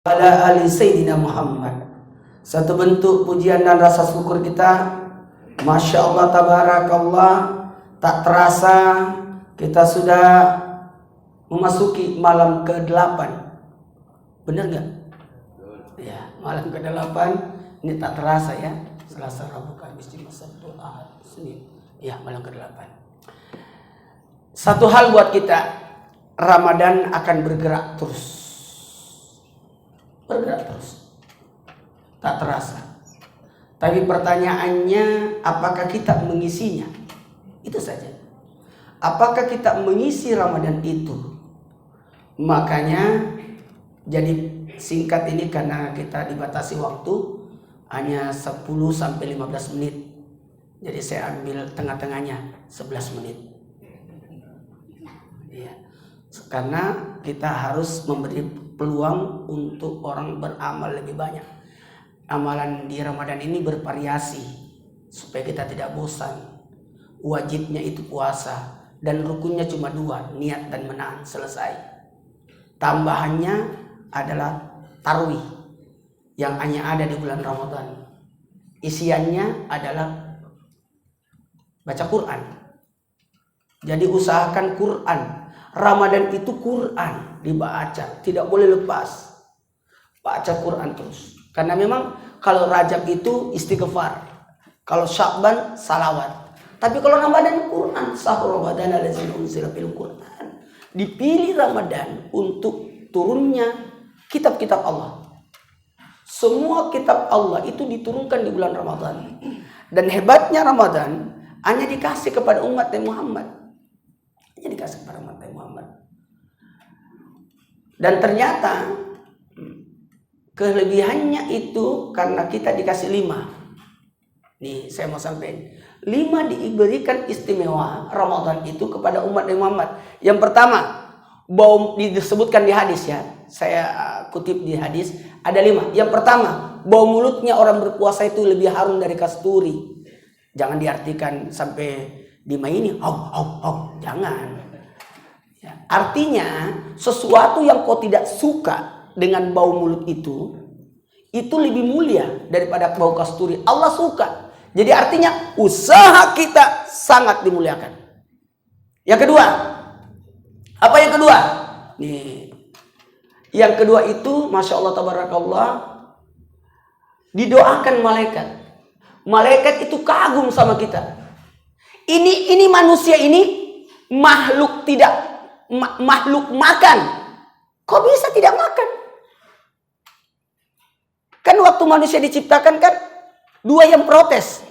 Ala ali Sayyidina Muhammad. Satu bentuk pujian dan rasa syukur kita, Masya Allah, tabarakallah, tak terasa kita sudah memasuki malam ke-8. Benar nggak? Ya, malam ke-8 ini tak terasa ya. Selasa, Rabu, Kamis, Jumat, Sabtu, Ahad, Senin. Ya, malam ke-8. Satu hal buat kita, Ramadan akan bergerak terus. Bergerak terus. Tak terasa. Tapi pertanyaannya, apakah kita mengisinya? Itu saja. Apakah kita mengisi Ramadan itu? Makanya jadi singkat ini karena kita dibatasi waktu hanya 10 sampai 15 menit. Jadi saya ambil tengah-tengahnya 11 menit. Iya. Karena kita harus memberi peluang untuk orang beramal lebih banyak. Amalan di Ramadan ini bervariasi supaya kita tidak bosan. Wajibnya itu puasa dan rukunnya cuma 2, niat dan menahan, selesai. Tambahannya adalah tarwih yang hanya ada di bulan Ramadan. Isiannya adalah baca Quran. Jadi usahakan Quran. Ramadan itu Quran dibaca, tidak boleh lepas. Baca Quran terus. Karena memang kalau Rajab itu istighfar, kalau Sya'ban salawat. Tapi kalau Ramadan Quran, sahur Ramadan allazi unzila fil Quran. Dipilih Ramadan untuk turunnya kitab-kitab Allah. Semua kitab Allah itu diturunkan di bulan Ramadan. Dan hebatnya Ramadan hanya dikasih kepada umat Muhammad. Hanya dikasih kepada umat Muhammad. Dan ternyata kelebihannya itu karena kita dikasih 5. Nih saya mau sampaikan. 5 diberikan istimewa Ramadan itu kepada umat Muhammad. Yang pertama, bau disebutkan di hadis ya. Saya kutip di hadis ada 5. Yang pertama, bau mulutnya orang berpuasa itu lebih harum dari kasturi. Jangan diartikan sampai dimaini, jangan. Ya, artinya sesuatu yang kau tidak suka dengan bau mulut itu lebih mulia daripada bau kasturi. Allah suka. Jadi artinya usaha kita sangat dimuliakan. Yang kedua, apa yang kedua? Nih, yang kedua itu, Masya Allah, tabarakallah, didoakan malaikat. Malaikat itu kagum sama kita. Ini manusia ini makhluk makhluk makan. Kok bisa tidak makan? Kan waktu manusia diciptakan kan 2 yang protes.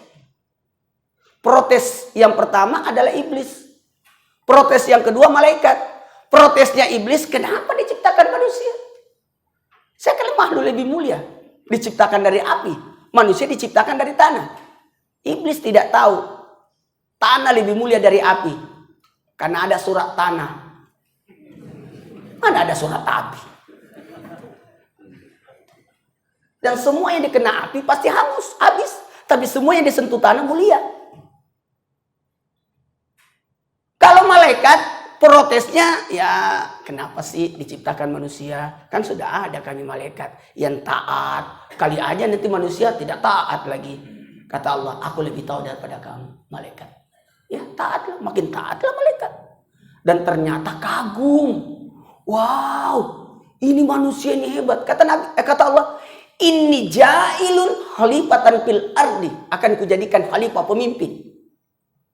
Protes yang pertama adalah iblis. Protes yang kedua malaikat. Protesnya iblis, kenapa diciptakan manusia? Saya kan makhluk lebih mulia. Diciptakan dari api. Manusia diciptakan dari tanah. Iblis tidak tahu tanah lebih mulia dari api. Karena ada surat tanah. Mana ada surat api? Dan semua yang dikena api pasti hangus, habis. Tapi semua yang disentuh tanah mulia. Kalau malaikat protesnya, ya kenapa sih diciptakan manusia? Kan sudah ada kami malaikat yang taat. Kali aja nanti manusia tidak taat lagi. Kata Allah, aku lebih tahu daripada kamu, malaikat. Ya taatlah, makin taatlah malaikat. Dan ternyata kagum. Wow, ini manusia ini hebat. Kata Allah, inni ja'ilun khalifatan fil ardi. Akan kujadikan khalifah, pemimpin.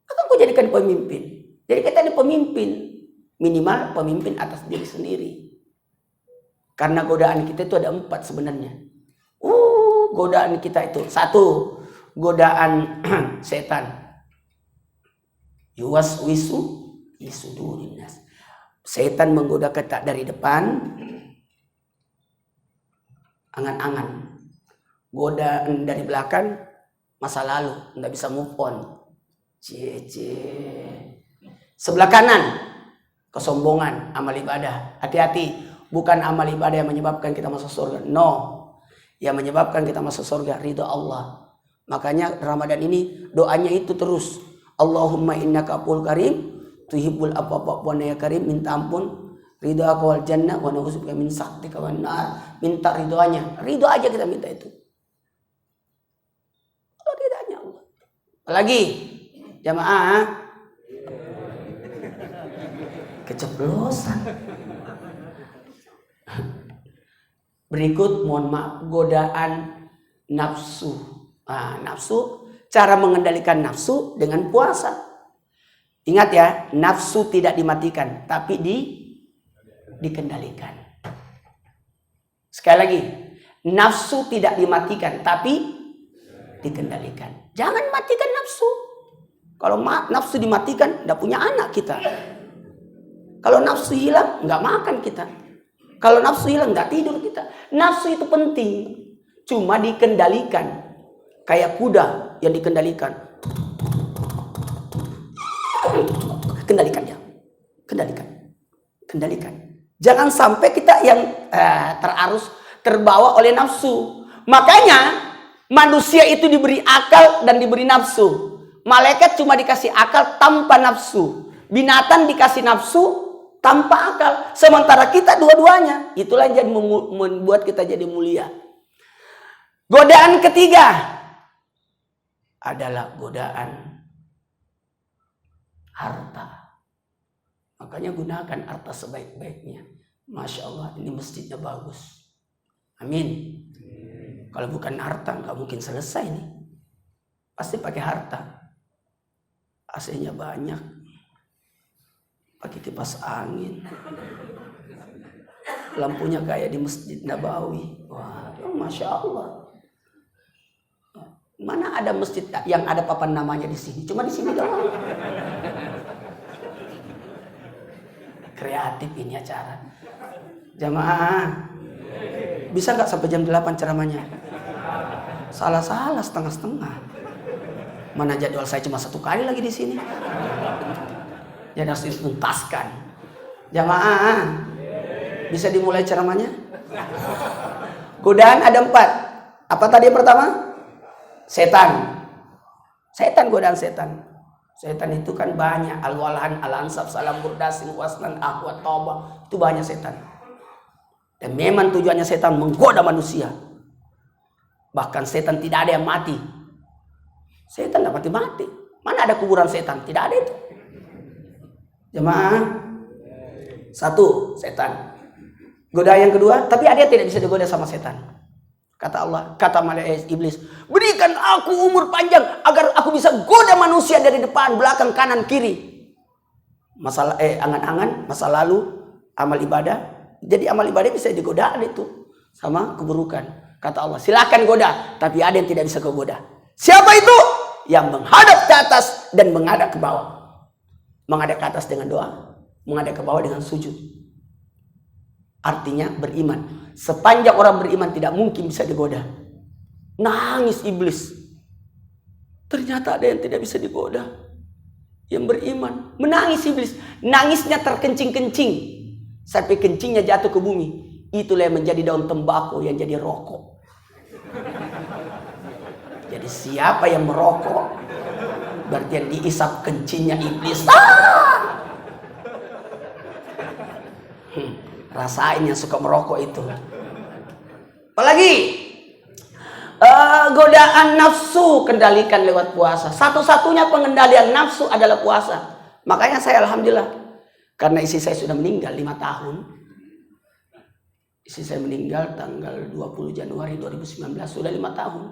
Akan kujadikan pemimpin. Jadi kita ini pemimpin. Minimal pemimpin atas diri sendiri. Karena godaan kita itu ada 4 sebenarnya. Godaan kita itu. 1, godaan setan. Yuwaswisu isudurin nas. Setan menggoda kita dari depan. Angan-angan. Godaan dari belakang, masa lalu, nggak bisa move on. Sebelah kanan, kesombongan, amal ibadah. Hati-hati, bukan amal ibadah yang menyebabkan kita masuk surga. No, yang menyebabkan kita masuk surga ridha Allah. Makanya Ramadan ini doanya itu terus. Allahumma innaka afuwwun karim, tuhibbul afwa fa'fu anna ya karim. Minta ampun, Ridha wal jannah wa na'udzubika min sakhatika wan nar. Minta ridhonya. Ridho aja kita minta itu. Allah ridhanya Allah. Apalagi jamaah keceplosan. Berikut mohon maaf godaan nafsu. Nafsu, cara mengendalikan nafsu dengan puasa. Ingat ya, nafsu tidak dimatikan, tapi dikendalikan. Sekali lagi, nafsu tidak dimatikan, tapi dikendalikan. Jangan matikan nafsu. Kalau nafsu dimatikan, tidak punya anak kita. Kalau nafsu hilang, nggak makan kita. Kalau nafsu hilang, nggak tidur kita. Nafsu itu penting, cuma dikendalikan. Kayak kuda yang dikendalikan. Kendalikan dia. Kendalikan. Jangan sampai kita yang terbawa oleh nafsu. Makanya manusia itu diberi akal dan diberi nafsu. Malaikat cuma dikasih akal tanpa nafsu. Binatang dikasih nafsu tanpa akal. Sementara kita dua-duanya. Itulah yang membuat kita jadi mulia. Godaan ketiga adalah godaan harta. Makanya gunakan harta sebaik-baiknya. Masya Allah, ini masjidnya bagus. Amin. Kalau bukan harta nggak mungkin selesai nih. Pasti pakai harta. AC-nya banyak. Pakai kipas angin. Lampunya kayak di Masjid Nabawi. Wah, Masya Allah. Mana ada masjid yang ada papan namanya di sini? Cuma di sini doang. Kreatif ini acara. Jamaah, bisa nggak sampai jam 8 ceramahnya? Salah-salah setengah-setengah. Mana jadwal saya cuma 1 kali lagi di sini. Jadi harus dituntaskan. Jamaah, bisa dimulai ceramahnya? Godaan ada 4. Apa tadi yang pertama? Setan. Godaan setan. Setan itu kan banyak. Al-Walhan, Al-Ansab, Salam Burdasin, Waslan, Ahwat, Taubah. Itu banyak setan. Dan memang tujuannya setan menggoda manusia. Bahkan setan tidak ada yang mati. Setan tidak mati. Mana ada kuburan setan? Tidak ada itu. Jemaah. 1, setan. Godaan yang kedua, tapi ada yang tidak bisa digoda sama setan. Kata Allah, kata malaikat iblis, berikan aku umur panjang agar aku bisa goda manusia dari depan, belakang, kanan, kiri. Masalah angan-angan, masa lalu, amal ibadah. Jadi amal ibadah bisa digoda itu sama keburukan. Kata Allah, silakan goda, tapi ada yang tidak bisa kau goda. Siapa itu? Yang menghadap ke atas dan menghadap ke bawah. Menghadap ke atas dengan doa, menghadap ke bawah dengan sujud. Artinya beriman. Sepanjang orang beriman tidak mungkin bisa digoda. Nangis iblis. Ternyata ada yang tidak bisa digoda. Yang beriman. Menangis iblis. Nangisnya terkencing-kencing. Sampai kencingnya jatuh ke bumi. Itulah yang menjadi daun tembakau yang jadi rokok. Jadi siapa yang merokok, berarti yang diisap kencingnya iblis. Rasain yang suka merokok itu. Apalagi godaan nafsu kendalikan lewat puasa. Satu-satunya pengendalian nafsu adalah puasa. Makanya saya alhamdulillah, karena istri saya sudah meninggal 5 tahun. Istri saya meninggal tanggal 20 Januari 2019, sudah 5 tahun.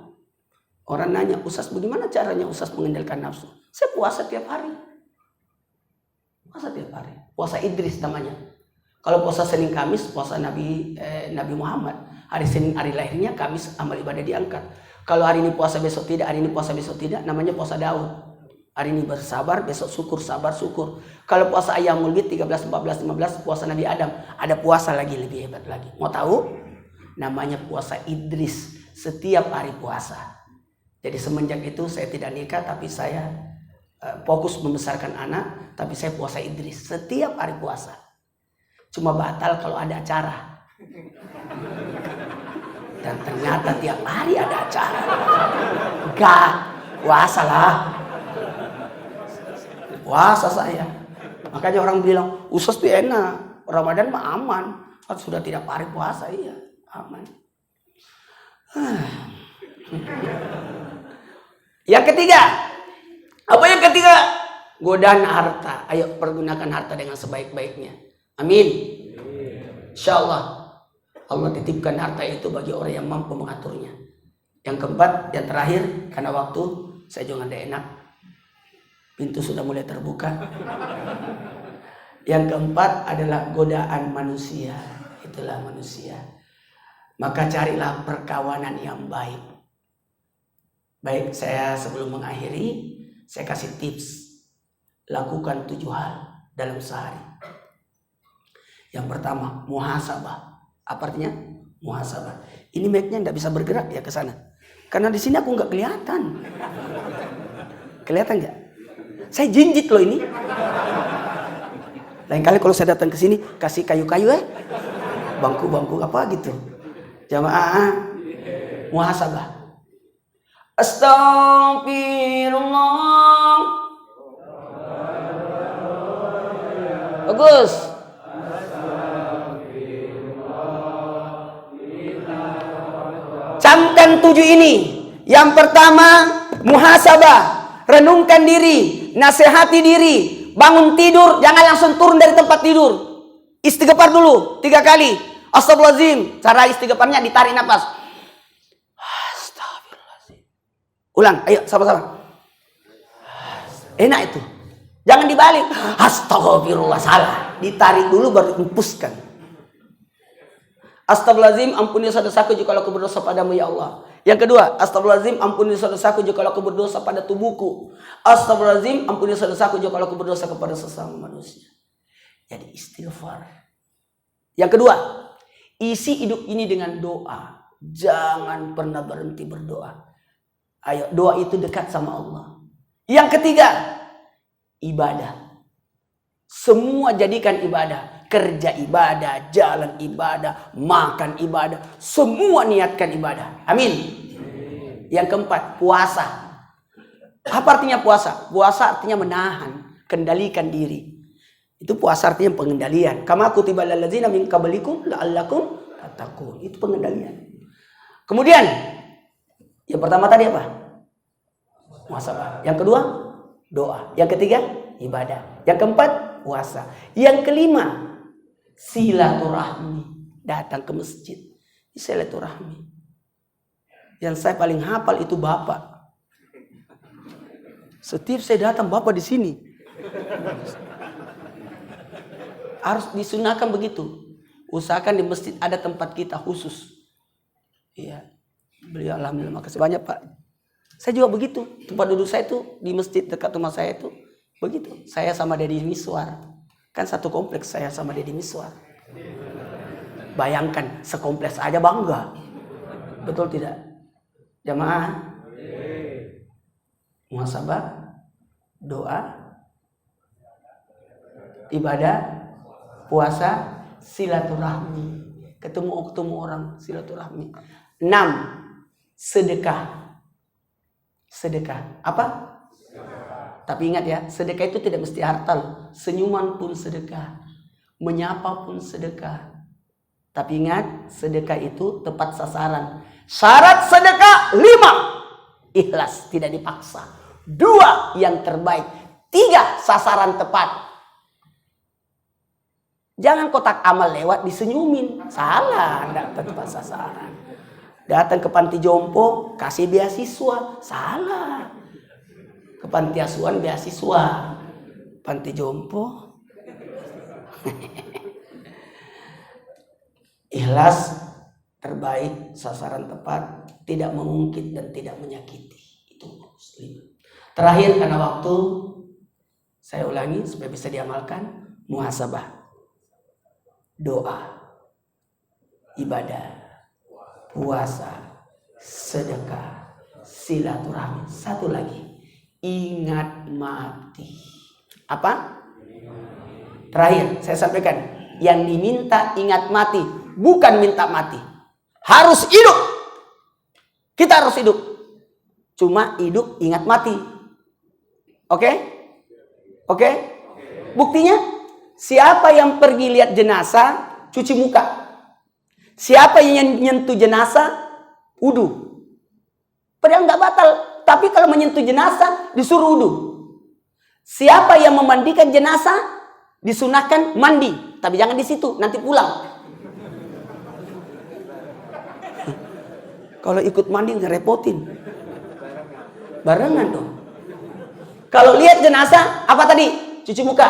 Orang nanya, Ustaz bagaimana caranya Ustaz mengendalikan nafsu? Saya puasa tiap hari. Puasa tiap hari. Puasa Idris namanya. Kalau puasa Senin Kamis, puasa Nabi Muhammad. Hari Senin hari lahirnya, Kamis amal ibadah diangkat. Kalau hari ini puasa besok tidak, hari ini puasa besok tidak, namanya puasa Daud. Hari ini bersabar, besok syukur, sabar syukur. Kalau puasa Ayyamul Bid 13, 14, 15, puasa Nabi Adam. Ada puasa lagi lebih hebat lagi. Mau tahu? Namanya puasa Idris. Setiap hari puasa. Jadi semenjak itu saya tidak nikah, tapi saya fokus membesarkan anak. Tapi saya puasa Idris. Setiap hari puasa. Cuma batal kalau ada acara. Dan ternyata tiap hari ada acara. Enggak, puasa lah. Puasa saya. Makanya orang bilang, Ustaz tuh enak. Ramadan mah aman. Kan sudah tidak hari puasa, iya, aman. Yang ketiga, apa yang ketiga? Godaan harta. Ayo pergunakan harta dengan sebaik-baiknya. Amin. Insyaallah Allah titipkan harta itu bagi orang yang mampu mengaturnya. Yang keempat, yang terakhir, karena waktu saya juga tidak enak. Pintu sudah mulai terbuka. Yang keempat adalah godaan manusia. Itulah manusia. Maka carilah perkawanan yang baik. Baik, saya sebelum mengakhiri, saya kasih tips. Lakukan 7 hal dalam sehari. Yang pertama, muhasabah. Apa artinya? Muhasabah. Ini mic-nya tidak bisa bergerak ya ke sana. Karena di sini aku nggak kelihatan. Kelihatan nggak? Saya jinjit loh ini. Lain kali kalau saya datang ke sini kasih kayu-kayu bangku-bangku apa gitu. Jamaah muhasabah. Astagfirullah. Bagus. Camkan 7 ini. Yang pertama, muhasabah. Renungkan diri, nasihati diri. Bangun tidur, jangan langsung turun dari tempat tidur. Istighfar dulu 3 kali. Astagfirullahaladzim. Cara istighfarnya ditarik nafas. Astagfirullahaladzim. Ulang, ayo sama-sama. Enak itu. Jangan dibalik. Astagfirullah, salah. Ditarik dulu baru hempuskan. Astagfirullahaladzim, ampuni dosa-dosaku jika aku berdosa padamu ya Allah. Yang kedua, astagfirullahaladzim, ampuni dosa-dosaku jika aku berdosa pada tubuhku. Astagfirullahaladzim, ampuni dosa-dosaku jika aku berdosa kepada sesama manusia. Jadi istighfar. Yang kedua, isi hidup ini dengan doa. Jangan pernah berhenti berdoa. Ayo, doa itu dekat sama Allah. Yang ketiga, ibadah. Semua jadikan ibadah. Kerja ibadah, jalan ibadah, makan ibadah. Semua niatkan ibadah. Amin. Yang keempat, puasa. Apa artinya puasa? Puasa artinya menahan, kendalikan diri. Itu puasa artinya pengendalian. Kama kutiba alal ladzina min qablikum la'allakum tattaqun. Itu pengendalian. Kemudian, yang pertama tadi apa? Muhasabah. Yang kedua, doa. Yang ketiga, ibadah. Yang keempat, puasa. Yang kelima, silaturahmi. Datang ke masjid. Silaturahmi. Yang saya paling hafal itu bapak. Setiap saya datang bapak di sini. Harus disunahkan begitu. Usahakan di masjid ada tempat kita khusus. Iya. Beliau alhamdulillah makasih banyak Pak. Saya juga begitu. Tempat duduk saya itu di masjid dekat rumah saya itu begitu. Saya sama Deddy Miswar. Kan satu kompleks saya sama Deddy Miswar. Bayangkan sekompleks aja bangga. Betul tidak? Jamaah. Muhasabah, doa, ibadah, puasa, silaturahmi. Ketemu orang, silaturahmi. 6. Sedekah. Sedekah. Apa? Tapi ingat ya, sedekah itu tidak mesti harta. Senyuman pun sedekah. Menyapa pun sedekah. Tapi ingat, sedekah itu tepat sasaran. Syarat sedekah 5. Ikhlas, tidak dipaksa. 2, yang terbaik. 3, sasaran tepat. Jangan kotak amal lewat disenyumin. Salah, tidak tepat sasaran. Datang ke panti jompo, kasih beasiswa. Salah. Ke panti asuhan beasiswa. Panti jompo. Ikhlas, terbaik, sasaran tepat, tidak mengungkit dan tidak menyakiti. Itu muslim. Terakhir karena waktu, saya ulangi supaya bisa diamalkan. Muhasabah, doa, ibadah, puasa, sedekah, silaturahmi. Satu lagi, ingat mati. Apa? Terakhir saya sampaikan, yang diminta ingat mati, bukan minta mati. Harus hidup. Kita harus hidup. Cuma hidup ingat mati. Oke? Oke? Buktinya siapa yang pergi lihat jenazah, cuci muka. Siapa yang menyentuh jenazah, wudu. Padahal nggak batal. Tapi kalau menyentuh jenazah, disuruh wudu. Siapa yang memandikan jenazah, disunahkan mandi. Tapi jangan di situ, nanti pulang. Kalau ikut mandi ngerepotin. Barengan dong. Kalau lihat jenazah, apa tadi? Cuci muka.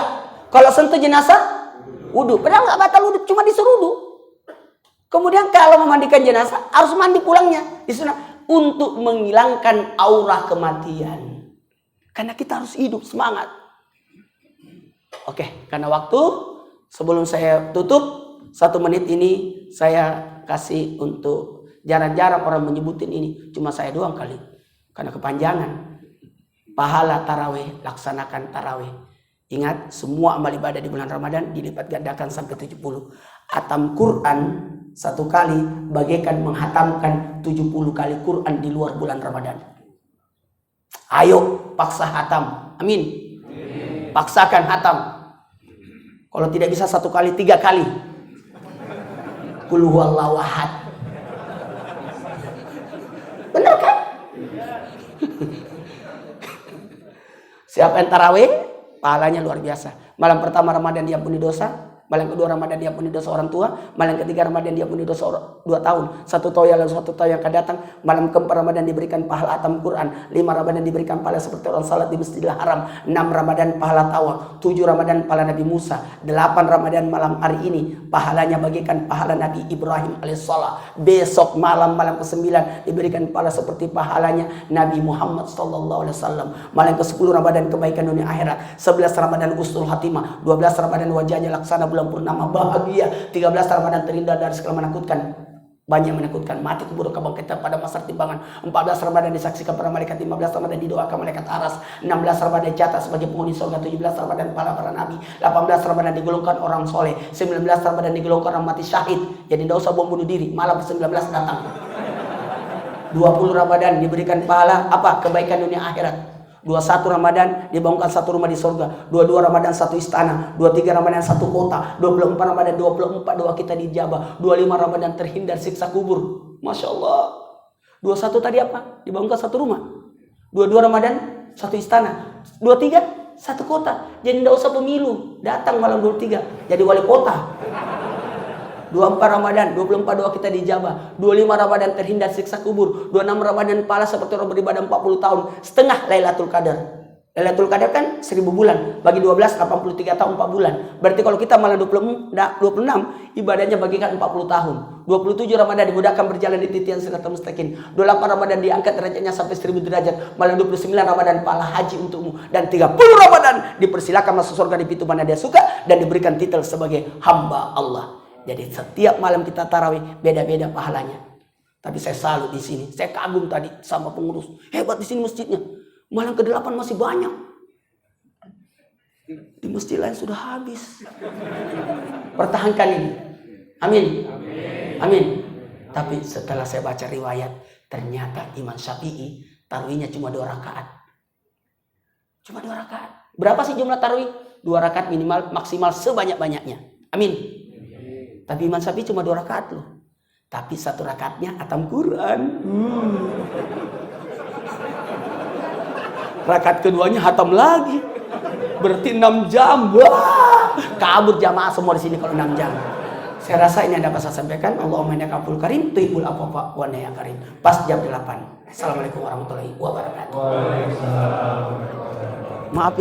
Kalau sentuh jenazah, wudu. Padahal nggak batal wudu, cuma disuruh wudu. Kemudian kalau memandikan jenazah, harus mandi pulangnya. Disunah untuk menghilangkan aura kematian. Karena kita harus hidup semangat. Oke, karena waktu, sebelum saya tutup, 1 menit ini saya kasih untuk jarang-jarang orang menyebutin ini. Cuma saya doang kali. Karena kepanjangan. Pahala tarawih, laksanakan tarawih. Ingat, semua amal ibadah di bulan Ramadan dilipat gandakan sampai 70. Hatam Quran 1 kali bagaikan menghatamkan 70 kali Quran di luar bulan Ramadan. Ayo paksa hatam. Amin. Paksakan hatam. Kalau tidak bisa 1 kali, 3 kali. Qul huwallahu ahad. Benar kan? Siapa yang tarawih, pahalanya luar biasa. Malam pertama Ramadan diampuni dosa. Malam kedua Ramadan diampuni dosa orang tua. Malam ketiga Ramadan diampuni dosa 2 tahun. 1 tahun yang lalu, 1 tahun yang akan datang. Malam keempat Ramadan diberikan pahala hatam Quran. 5 Ramadan diberikan pahala seperti orang salat di Masjidil Haram. 6 Ramadan pahala tawaf. 7 Ramadan pahala Nabi Musa. 8 Ramadan malam hari ini pahalanya bagikan pahala Nabi Ibrahim alaihissalam. Besok malam ke-9 diberikan pahala seperti pahalanya Nabi Muhammad sallallahu alaihi wasallam. Malam ke-10 Ramadan kebaikan dunia akhirat. 11 Ramadan husnul khatimah. 12 Ramadan wajahnya laksana bulan purnama bahagia. 13 Ramadan terhindar dari segala menakutkan. Banyak menakutkan. Mati kubur kebangkitan pada masa timbangan. 14 Ramadan disaksikan para malaikat. 15 Ramadan didoakan malaikat aras. 16 Ramadan dicatat sebagai penghuni surga. 17 Ramadan para nabi. 18 Ramadan digolongkan orang soleh. 19 Ramadan digolongkan orang mati syahid. Jadi tidak usah bom bunuh diri. Malam 19 datang. 20 Ramadan diberikan pahala apa? Kebaikan dunia akhirat. 21 Ramadan dibangunkan 1 rumah di surga. 22 Ramadan 1 istana. 23 Ramadan 1 kota. 24 Ramadan 24 doa kita dijabah. 25 Ramadan terhindar siksa kubur. Masya Allah. 21 tadi apa? Dibangunkan 1 rumah. 22 Ramadan 1 istana. 23 1 kota. Jadi tidak usah pemilu. Datang malam 23 jadi wali kota. 24 Ramadan, 24 doa kita dijabah. 25 Ramadan terhindar siksa kubur. 26 Ramadan pahala seperti orang beribadah 40 tahun. Setengah Lailatul Qadar. Lailatul Qadar kan 1000 bulan. Bagi 12, 83 tahun 4 bulan. Berarti kalau kita malam 26, ibadahnya bagikan 40 tahun. 27 Ramadan dimudahkan berjalan di titian siratal mustaqim. 28 Ramadan diangkat derajatnya sampai 1000 derajat. Malam 29 Ramadan pahala haji untukmu. Dan 30 Ramadan dipersilakan masuk surga di pintu mana dia suka. Dan diberikan titel sebagai hamba Allah. Jadi setiap malam kita tarawih beda-beda pahalanya. Tapi saya salut di sini. Saya kagum tadi sama pengurus. Hebat di sini masjidnya. Malam ke-8 masih banyak. Di masjid lain sudah habis. Pertahankan ini. Amin. Amin. Tapi setelah saya baca riwayat, ternyata Imam Syafi'i tarawihnya cuma 2 rakaat. Cuma 2 rakaat. Berapa sih jumlah tarawih? 2 rakaat minimal, maksimal sebanyak-banyaknya. Amin. Tapi Imam Syafi'i cuma 2 rakaat loh. Tapi 1 rakaatnya hatam Quran. Rakaat keduanya hatam lagi. Berarti 6 jam. Wah, kabur jamaah semua di sini kalau 6 jam. Saya rasa ini ada apa saya sampaikan. Allahumma innaka afuwwun karim, tuhibbul afwa fa'fu anna ya karim. Pas jam 8. Assalamualaikum warahmatullahi wabarakatuh.